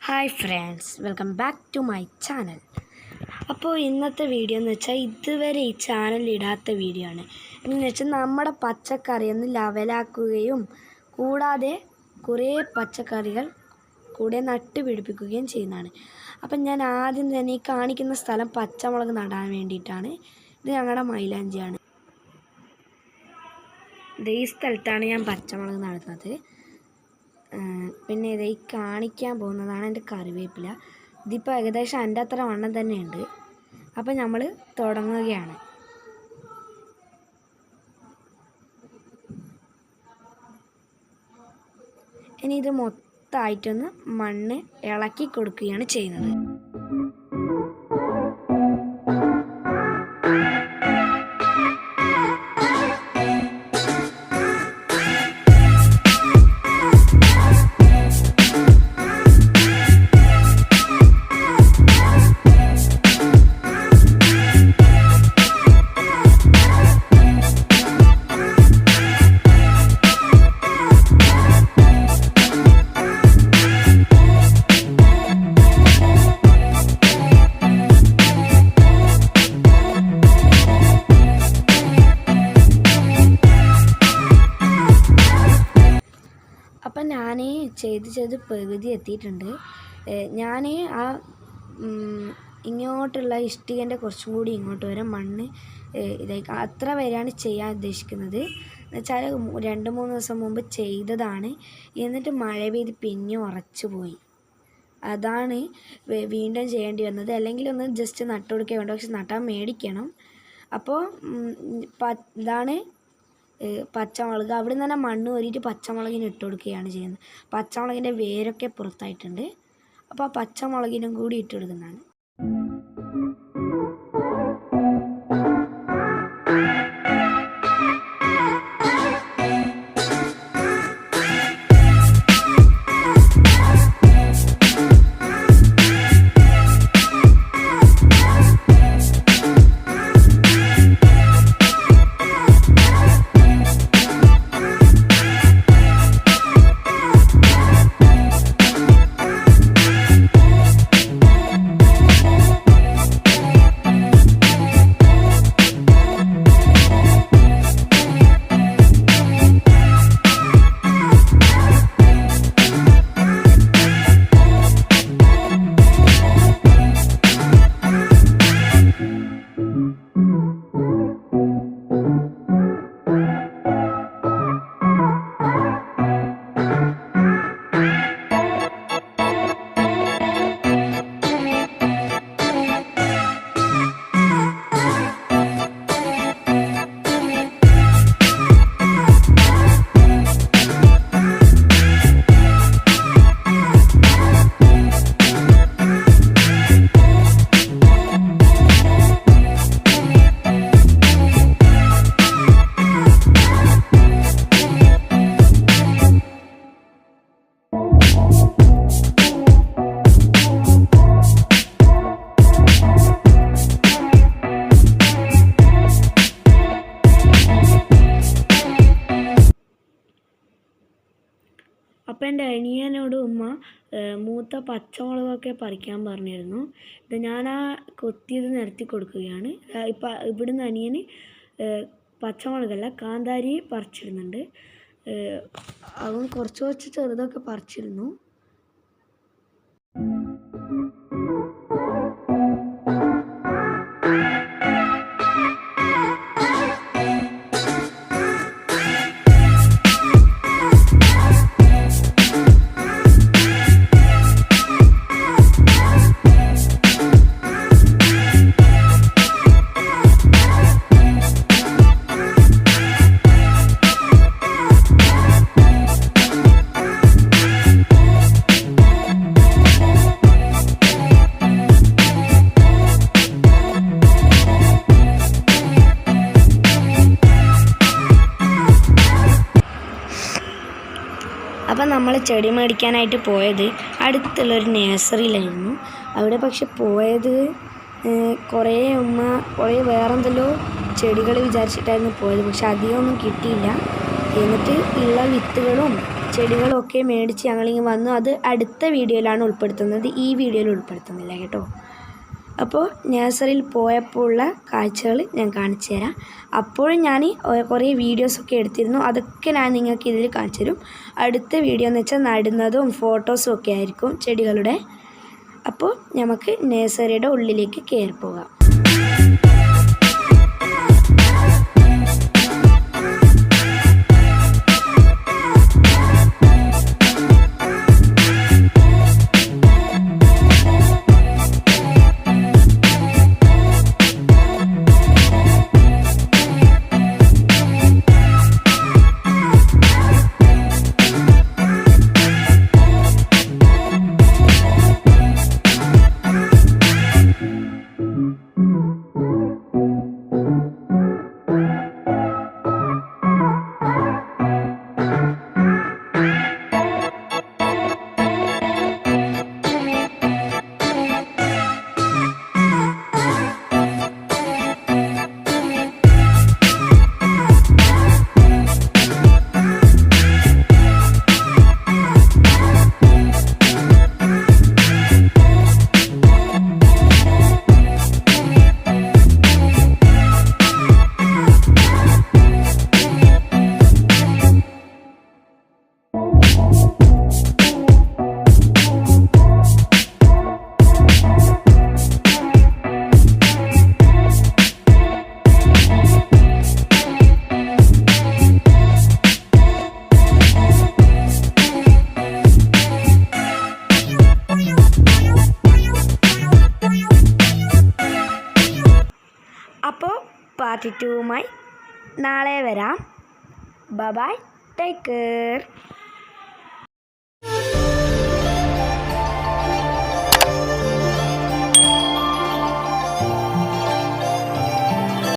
Hi friends, welcome back to my channel. അപ്പോൾ ഇന്നത്തെ video എന്ന് വെച്ചാൽ ഇതുവരെ ഈ ചാനലിൽ ഇടാത്ത വീഡിയോ ആണ്. എന്ന് വെച്ചാൽ നമ്മുടെ പച്ചക്കറിയൊന്ന് ലെവലാക്കുകയും കൂടാതെ കുറേ പച്ചക്കറികൾ കൂടെ നട്ടുപിടിപ്പിക്കുകയും ചെയ്യുന്നതാണ്. അപ്പം ഞാൻ ആദ്യം തന്നെ ഈ കാണിക്കുന്ന സ്ഥലം പച്ചമുളക് നടാൻ വേണ്ടിയിട്ടാണ്. ഇത് ഞങ്ങളുടെ മൈലാഞ്ചിയാണ്. ഈ സ്ഥലത്താണ് ഞാൻ പച്ചമുളക് നടുന്നത്. പിന്നെ ഇത് ഈ കാണിക്കാൻ പോകുന്നതാണ് എൻ്റെ കറിവേപ്പില. ഇതിപ്പോൾ ഏകദേശം എൻ്റെ അത്ര വണ്ണം തന്നെയുണ്ട്. അപ്പം നമ്മൾ തുടങ്ങുകയാണ്. ഇനി ഇത് മൊത്തമായിട്ടൊന്ന് മണ്ണ് ഇളക്കി കൊടുക്കുകയാണ് ചെയ്യുന്നത്. അപ്പം ഞാൻ ചെയ്ത് പകുതി എത്തിയിട്ടുണ്ട്. ഞാൻ ആ ഇങ്ങോട്ടുള്ള ഇഷ്ടികൻ്റെ കുറച്ചും കൂടി ഇങ്ങോട്ട് വരാൻ മണ്ണ് ഇതായി അത്ര വരെയാണ് ചെയ്യാൻ ഉദ്ദേശിക്കുന്നത്. എന്നുവെച്ചാൽ 2-3 ദിവസം മുമ്പ് ചെയ്തതാണ്. എന്നിട്ട് മഴ പെയ്ത് പിന്നെ ഉറച്ചു പോയി. അതാണ് വീണ്ടും ചെയ്യേണ്ടി വന്നത്. അല്ലെങ്കിൽ ഒന്ന് ജസ്റ്റ് നട്ടു കൊടുക്കാൻ വേണ്ട, പക്ഷെ നട്ടാൻ മേടിക്കണം. അപ്പോൾ ഇതാണ് പച്ചമുളക്. അവിടെ നിന്ന് തന്നെ മണ്ണ് കോരിയിട്ട് പച്ചമുളകിന് ഇട്ട് കൊടുക്കുകയാണ് ചെയ്യുന്നത്. പച്ചമുളകിൻ്റെ വേരൊക്കെ പുറത്തായിട്ടുണ്ട്. അപ്പോൾ ആ പച്ചമുളകിനും കൂടി ഇട്ട് കൊടുക്കുന്നതാണ്. അപ്പം എൻ്റെ അനിയനോട് ഉമ്മ മൂത്ത പച്ചമുളകൊക്കെ പറിക്കാൻ പറഞ്ഞിരുന്നു. ഇത് ഞാൻ ആ കൊത്തിയത് നിരത്തി കൊടുക്കുകയാണ്. ഇപ്പം ഇവിടുന്ന് അനിയന് പച്ചമുളകല്ല കാന്താരി പറിച്ചിരുന്നുണ്ട്. അവൻ കുറച്ച് ചെറുതൊക്കെ പറിച്ചിരുന്നു. അപ്പം നമ്മൾ ചെടി മേടിക്കാനായിട്ട് പോയത് അടുത്തുള്ളൊരു നഴ്സറിയിലായിരുന്നു. അവിടെ പക്ഷെ പോയത് കുറേ വേറെന്തെല്ലോ ചെടികൾ വിചാരിച്ചിട്ടായിരുന്നു പോയത്. പക്ഷെ അധികമൊന്നും കിട്ടിയില്ല. എന്നിട്ട് ഉള്ള വിത്തുകളും ചെടികളൊക്കെ മേടിച്ച് ഞങ്ങളിങ്ങനെ വന്നു. അത് അടുത്ത വീഡിയോയിലാണ് ഉൾപ്പെടുത്തുന്നത്, ഈ വീഡിയോയിൽ ഉൾപ്പെടുത്തുന്നില്ല കേട്ടോ. അപ്പോൾ നഴ്സറിയിൽ പോയപ്പോൾ ഉള്ള കാഴ്ചകൾ ഞാൻ കാണിച്ചു തരാം. അപ്പോഴും ഞാൻ കുറേ വീഡിയോസൊക്കെ എടുത്തിരുന്നു, അതൊക്കെ ഞാൻ നിങ്ങൾക്ക് ഇതിൽ കാണിച്ചു തരും. അടുത്ത വീഡിയോ എന്ന് വെച്ചാൽ നടുന്നതും ഫോട്ടോസും ഒക്കെ ആയിരിക്കും ചെടികളുടെ. അപ്പോൾ നമുക്ക് നഴ്സറിയുടെ ഉള്ളിലേക്ക് കയറി പോകാം. അപ്പോൾ പാർട്ട് 2മായി നാളെ വരാം. Bye bye, take care.